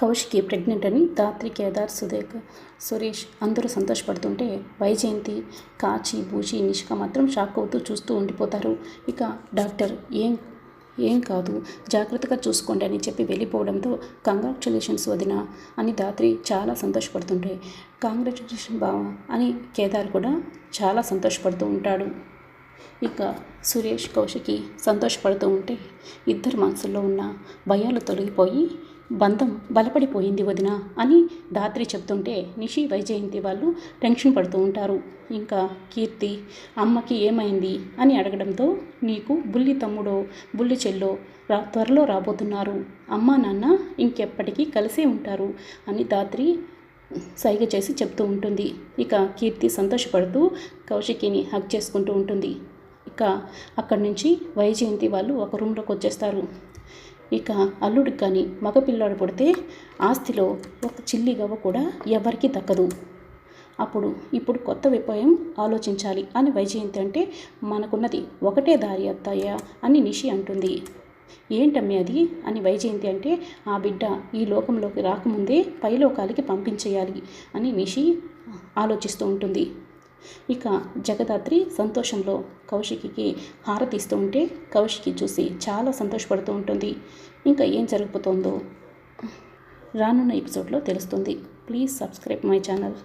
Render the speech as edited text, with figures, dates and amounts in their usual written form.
Kaushiki pregnant అని ధాత్రి, కేదార్, సురేష్ అందరూ సంతోషపడుతుంటే వైజయంతి, కాచి, బూచి, నిషిక మాత్రం షాక్ అవుతూ చూస్తూ ఉండిపోతారు. ఇక డాక్టర్ ఏం కాదు, జాగ్రత్తగా చూసుకోండి అని చెప్పి వెళ్ళిపోవడంతో కంగ్రాచులేషన్స్ వదిన అని ధాత్రి చాలా సంతోషపడుతుంటే కంగ్రాచులేషన్ బావ అని కేదార్ కూడా చాలా సంతోషపడుతూ ఉంటాడు. ఇక సురేష్, కౌశికి సంతోషపడుతూ ఉంటే ఇద్దరు మనసుల్లో ఉన్న భయాలు తొలగిపోయి బంధం బలపడిపోయింది వదిన అని ధాత్రి చెప్తుంటే నిషి, వైజయంతి వాళ్ళు టెన్షన్ పడుతూ ఉంటారు. ఇంకా కీర్తి అమ్మకి ఏమైంది అని అడగడంతో నీకు బుల్లి తమ్ముడో బుల్లి చెల్లో త్వరలో రాబోతున్నారు, అమ్మా నాన్న ఇంకెప్పటికీ కలిసే ఉంటారు అని ధాత్రి సైగ చేసి చెప్తూ ఉంటుంది. ఇక కీర్తి సంతోషపడుతూ కౌశికిని హగ్ చేసుకుంటూ ఉంటుంది. ఇక అక్కడి నుంచి వైజయంతి వాళ్ళు ఒక రూమ్లోకి వచ్చేస్తారు. ఇక అల్లుడికి కానీ మగపిల్లాడు పుడితే ఆస్తిలో ఒక చిల్లి గవ్వ కూడా ఎవరికి దక్కదు. ఇప్పుడు కొత్త విపాయం ఆలోచించాలి అని వైజయంతి అంటే మనకున్నది ఒకటే దారి అత్తయ్య అని నిషి అంటుంది. ఏంటమ్మే అది అని వైజయంతి అంటే ఆ బిడ్డ ఈ లోకంలోకి రాకముందే పైలోకాలకి పంపించేయాలి అని నిషి ఆలోచిస్తూ ఉంటుంది. ఇక జగదాత్రి సంతోషంలో కౌశికి హారతిస్తూ ఉంటే కౌశికి చూసి చాలా సంతోషపడుతూ ఉంటుంది. ఇంకా ఏం జరుగుతుందో రానున్న ఎపిసోడ్లో తెలుస్తుంది. Please subscribe my channel.